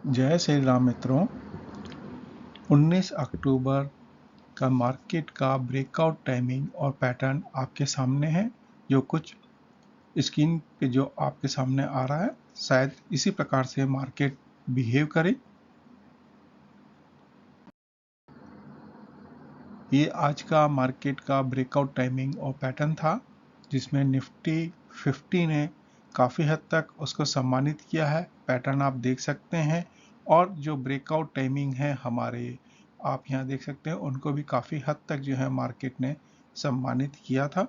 जय श्री राम मित्रों। 19 अक्टूबर का मार्केट का ब्रेकआउट टाइमिंग और पैटर्न आपके सामने है। जो कुछ स्क्रीन पे जो आपके सामने आ रहा है, शायद इसी प्रकार से मार्केट बिहेव करे। ये आज का मार्केट का ब्रेकआउट टाइमिंग और पैटर्न था, जिसमें निफ्टी 50 ने काफ़ी हद तक उसको सम्मानित किया है। पैटर्न आप देख सकते हैं, और जो ब्रेकआउट टाइमिंग है हमारे, आप यहाँ देख सकते हैं, उनको भी काफ़ी हद तक जो है मार्केट ने सम्मानित किया था।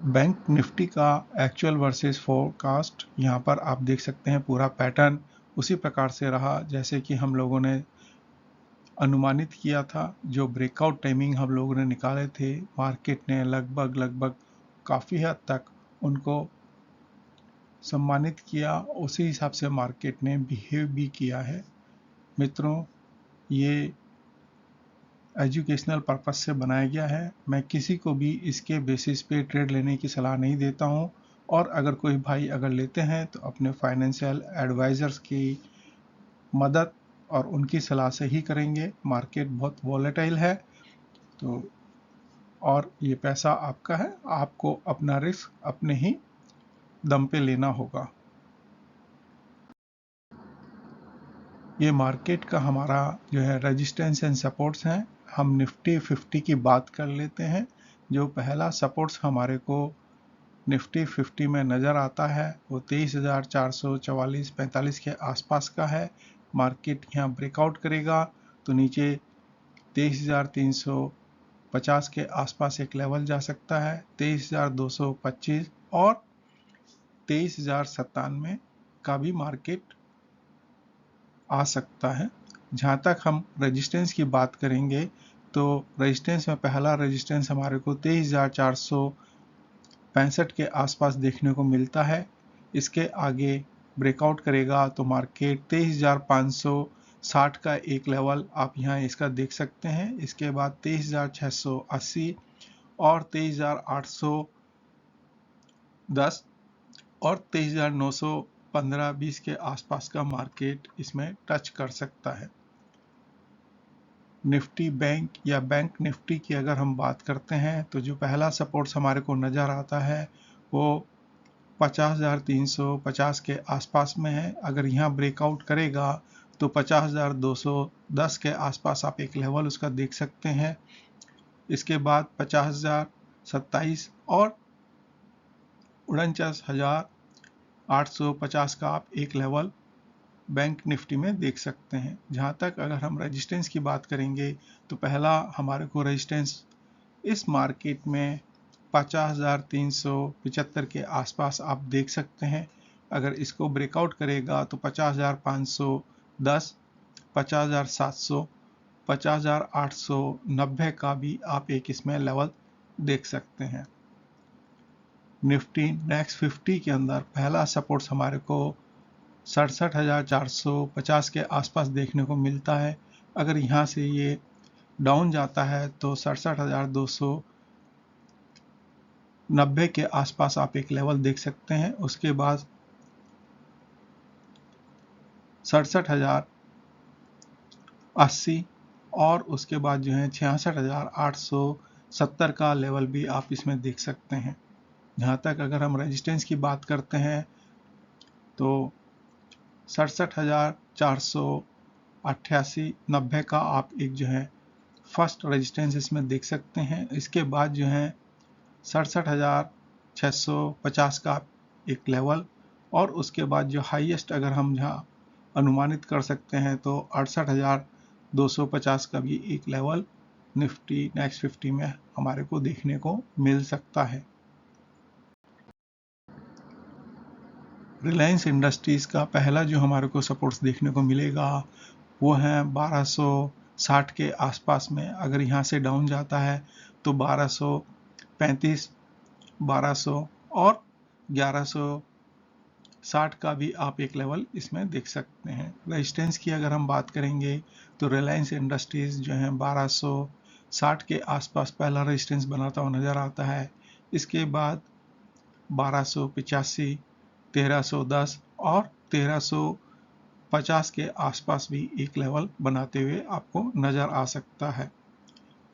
बैंक निफ्टी का एक्चुअल वर्सेस फोरकास्ट यहाँ पर आप देख सकते हैं। पूरा पैटर्न उसी प्रकार से रहा जैसे कि हम लोगों ने अनुमानित किया था। जो ब्रेकआउट टाइमिंग हम लोगों ने निकाले थे, मार्केट ने लगभग काफ़ी हद तक उनको सम्मानित किया। उसी हिसाब से मार्केट ने बिहेव भी किया है। मित्रों, ये एजुकेशनल पर्पस से बनाया गया है। मैं किसी को भी इसके बेसिस पे ट्रेड लेने की सलाह नहीं देता हूँ, और अगर कोई भाई अगर लेते हैं तो अपने फाइनेंशियल एडवाइजर्स की मदद और उनकी सलाह से ही करेंगे। मार्केट बहुत वॉलेटाइल है, तो और ये पैसा आपका है, आपको अपना रिस्क अपने ही दम पे लेना होगा। ये मार्केट का हमारा जो है रेजिस्टेंस एंड सपोर्ट्स हैं। हम निफ्टी 50 की बात कर लेते हैं। जो पहला सपोर्ट्स हमारे को निफ्टी 50 में नज़र आता है वो 23,444-45 के आसपास का है। मार्केट यहाँ ब्रेकआउट करेगा तो नीचे 23,350 के आसपास एक लेवल जा सकता है। 23,225 और 23,097 का भी मार्केट आ सकता है। जहाँ तक हम रेजिस्टेंस की बात करेंगे तो रेजिस्टेंस में पहला रेजिस्टेंस हमारे को 23,465 के आसपास देखने को मिलता है। इसके आगे ब्रेकआउट करेगा तो मार्केट 23,560 का एक लेवल आप यहाँ इसका देख सकते हैं। इसके बाद 23,680 और 23,810 और 23,915-20 के आसपास का मार्केट इसमें टच कर सकता है। निफ्टी बैंक या बैंक निफ्टी की अगर हम बात करते हैं तो जो पहला सपोर्ट्स हमारे को नज़र आता है वो 50,350 के आसपास में है। अगर यहाँ ब्रेकआउट करेगा तो 50,210 के आसपास आप एक लेवल उसका देख सकते हैं। इसके बाद 50,027 और 49,850 का आप एक लेवल बैंक निफ्टी में देख सकते हैं। जहाँ तक अगर हम रेजिस्टेंस की बात करेंगे तो पहला हमारे को रेजिस्टेंस इस मार्केट में 50,375 के आसपास आप देख सकते हैं। अगर इसको ब्रेकआउट करेगा तो 50,510, 50,700, 50,890 का भी आप एक इसमें लेवल देख सकते हैं। निफ्टी नेक्स्ट 50 के अंदर पहला सपोर्ट्स हमारे को 67,450 के आसपास देखने को मिलता है। अगर यहाँ से ये डाउन जाता है तो 67,290 के आसपास आप एक लेवल देख सकते हैं। उसके बाद 67,080 और उसके बाद जो है 66,870 का लेवल भी आप इसमें देख सकते हैं। जहाँ तक अगर हम रेजिस्टेंस की बात करते हैं तो 67,488-90 का आप एक जो है फर्स्ट रेजिस्टेंस इसमें देख सकते हैं। इसके बाद जो है 67,650 का एक लेवल, और उसके बाद जो हाईएस्ट अगर हम यहाँ अनुमानित कर सकते हैं तो 68,250 का भी एक लेवल निफ्टी नेक्स्ट 50 में हमारे को देखने को मिल सकता है। रिलायंस इंडस्ट्रीज़ का पहला जो हमारे को सपोर्ट्स देखने को मिलेगा वो है 1260 के आसपास में। अगर यहाँ से डाउन जाता है तो 1235, 1200 और 1160 का भी आप एक लेवल इसमें देख सकते हैं। रेजिस्टेंस की अगर हम बात करेंगे तो रिलायंस इंडस्ट्रीज़ जो है 1260 के आसपास पहला रेजिस्टेंस बनाता हुआ नज़र आता है। इसके बाद 1285, 1310 और 1350 के आसपास भी एक लेवल बनाते हुए आपको नज़र आ सकता है।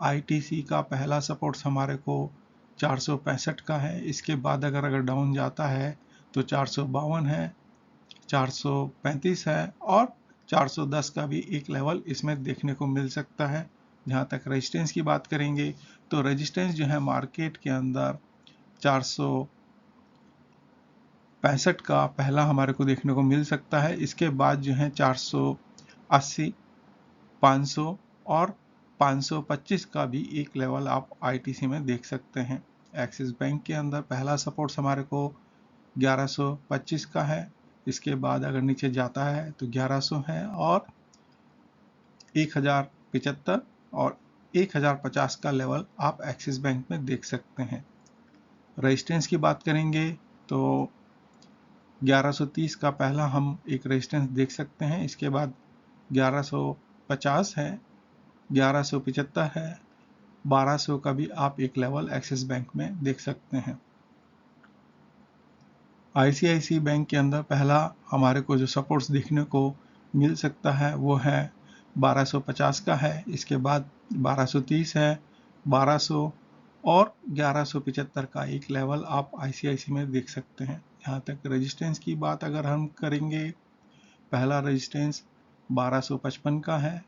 आईटीसी का पहला सपोर्ट हमारे को 465 का है। इसके बाद अगर डाउन जाता है तो 452 है, 435 है और 410 का भी एक लेवल इसमें देखने को मिल सकता है। जहां तक रेजिस्टेंस की बात करेंगे तो रेजिस्टेंस जो है मार्केट के अंदर 465 का पहला हमारे को देखने को मिल सकता है। इसके बाद जो है 480, 500 और 525 का भी एक लेवल आप आईटीसी में देख सकते हैं। एक्सिस बैंक के अंदर पहला सपोर्ट हमारे को 1125 का है। इसके बाद अगर नीचे जाता है तो 1100 है और 1075 और 1050 का लेवल आप एक्सिस बैंक में देख सकते हैं। रेजिस्टेंस की बात करेंगे तो 1130 का पहला हम एक रेजिस्टेंस देख सकते हैं। इसके बाद 1150 है, 1175 है, 1200 का भी आप एक लेवल एक्सिस बैंक में देख सकते हैं। आईसीआईसी बैंक के अंदर पहला हमारे को जो सपोर्ट्स देखने को मिल सकता है वो है 1250 का है। इसके बाद 1230 है, 1200 और 1175 का एक लेवल आप आईसीआईसी में देख सकते हैं। यहाँ तक रेजिस्टेंस की बात अगर हम करेंगे, पहला रेजिस्टेंस 1255 का है।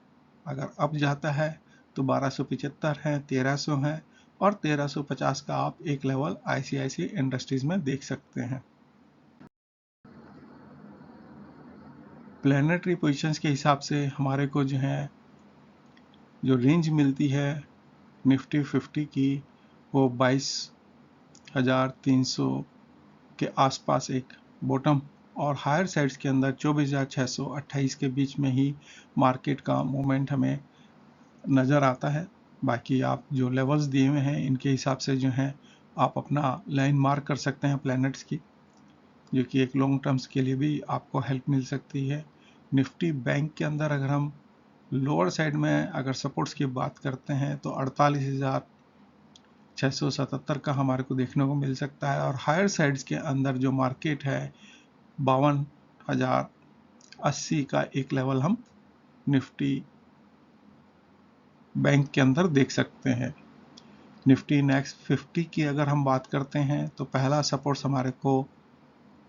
अगर अप जाता है तो 1275 है, 1300 है और 1350 का आप एक लेवल आईसीआईसी इंडस्ट्रीज में देख सकते हैं। प्लानिटरी पोजीशंस के हिसाब से हमारे को जो है जो रेंज मिलती है निफ्टी 50 की वो 22,300 के आसपास एक बॉटम और हायर साइड्स के अंदर 24,628 के बीच में ही मार्केट का मूवमेंट हमें नज़र आता है। बाकी आप जो लेवल्स दिए हुए हैं इनके हिसाब से जो है आप अपना लाइन मार्क कर सकते हैं प्लैनेट्स की, जो कि एक लॉन्ग टर्म्स के लिए भी आपको हेल्प मिल सकती है। निफ्टी बैंक के अंदर अगर हम लोअर साइड में अगर सपोर्ट्स की बात करते हैं तो 48,677 का हमारे को देखने को मिल सकता है और हायर साइड्स के अंदर जो मार्केट है 52,080 का एक लेवल हम निफ्टी बैंक के अंदर देख सकते हैं। निफ्टी नेक्स्ट 50 की अगर हम बात करते हैं तो पहला सपोर्ट्स हमारे को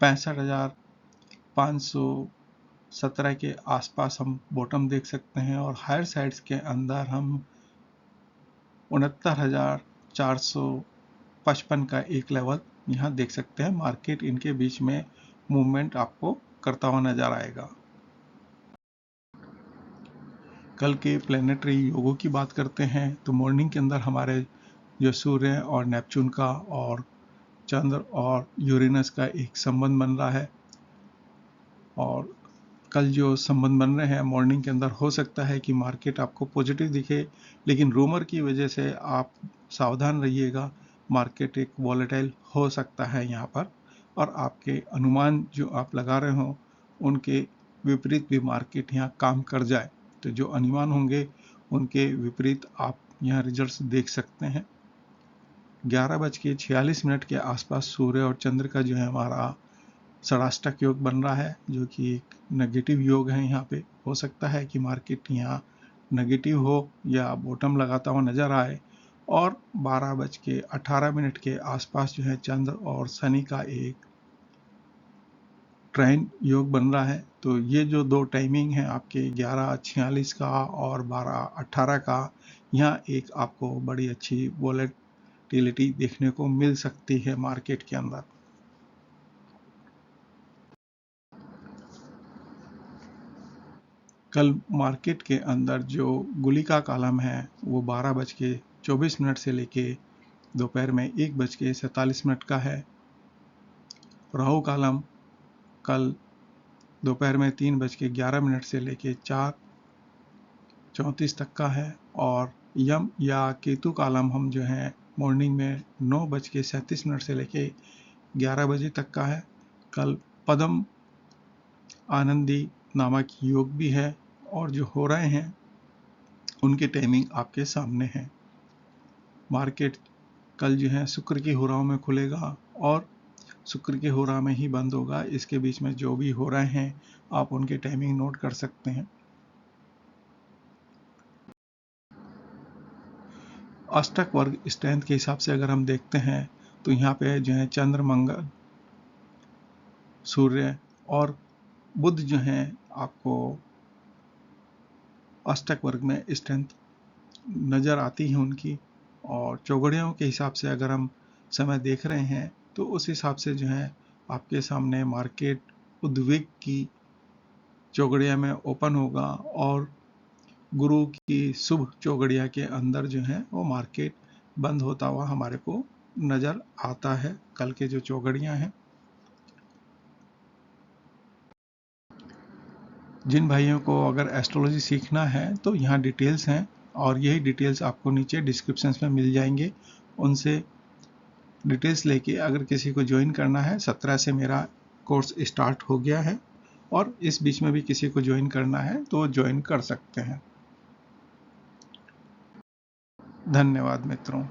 65,517 के आसपास हम बॉटम देख सकते हैं और हायर साइड्स के अंदर हम 69,455 का एक लेवल यहाँ देख सकते हैं। मार्केट इनके बीच में मूवमेंट आपको करता हुआ नजर आएगा। कल के प्लेनेटरी योगों की बात करते हैं तो मॉर्निंग के अंदर हमारे जो सूर्य और नेपच्यून का और चंद्र और यूरेनस का एक संबंध बन रहा है और कल जो संबंध बन रहे हैं मॉर्निंग के अंदर हो सकता है कि मार्केट आपको पॉजिटिव दिखे, लेकिन रूमर की वजह से आप सावधान रहिएगा। मार्केट एक वॉलेटाइल हो सकता है यहाँ पर और आपके अनुमान जो आप लगा रहे हो उनके विपरीत भी मार्केट यहाँ काम कर जाए तो जो अनुमान होंगे उनके विपरीत आप यहाँ रिजल्ट्स देख सकते हैं। 11:46 के आसपास सूर्य और चंद्र का जो है हमारा षडाष्टक योग बन रहा है, जो कि एक नेगेटिव योग है। यहाँ पे हो सकता है कि मार्केट यहाँ नेगेटिव हो या बॉटम लगाता हुआ नजर आए और 12:18 के आसपास जो है चंद्र और शनि का एक ट्राइन योग बन रहा है। तो ये जो दो टाइमिंग है आपके 11:46 का और 12:18 का, यहाँ एक आपको बड़ी अच्छी वॉलेटिलिटी देखने को मिल सकती है मार्केट के अंदर। कल मार्केट के अंदर जो गुली का कॉलम है वो 12:24 से लेके दोपहर में 1:47 का है। राहु कॉलम कल दोपहर में 3:11 से लेके 4:34 तक का है और यम या केतु कॉलम हम जो है मॉर्निंग में 9:37 से लेके 11 बजे तक का है। कल पद्म आनंदी नामक योग भी है और जो हो रहे हैं उनकी टाइमिंग आपके सामने है। मार्केट कल जो है शुक्र की हुराओं में खुलेगा और शुक्र के हो रहा में ही बंद होगा। इसके बीच में जो भी हो रहे हैं आप उनके टाइमिंग नोट कर सकते हैं। अष्टक वर्ग स्ट्रेंथ के हिसाब से अगर हम देखते हैं तो यहाँ पे जो है चंद्र, मंगल, सूर्य और बुध जो है आपको अष्टक वर्ग में स्ट्रेंथ नज़र आती है उनकी। और चौघड़ियों के हिसाब से अगर हम समय देख रहे हैं तो उस हिसाब से जो है आपके सामने मार्केट उद्वेग की चौघड़िया में ओपन होगा और गुरु की शुभ चौघड़िया के अंदर जो है वो मार्केट बंद होता हुआ हमारे को नज़र आता है। कल के जो चौघड़ियाँ हैं, जिन भाइयों को अगर एस्ट्रोलॉजी सीखना है तो यहाँ डिटेल्स हैं और यही डिटेल्स आपको नीचे डिस्क्रिप्शन में मिल जाएंगे। उनसे डिटेल्स लेके अगर किसी को ज्वाइन करना है, 17 से मेरा कोर्स स्टार्ट हो गया है और इस बीच में भी किसी को ज्वाइन करना है तो ज्वाइन कर सकते हैं। धन्यवाद मित्रों।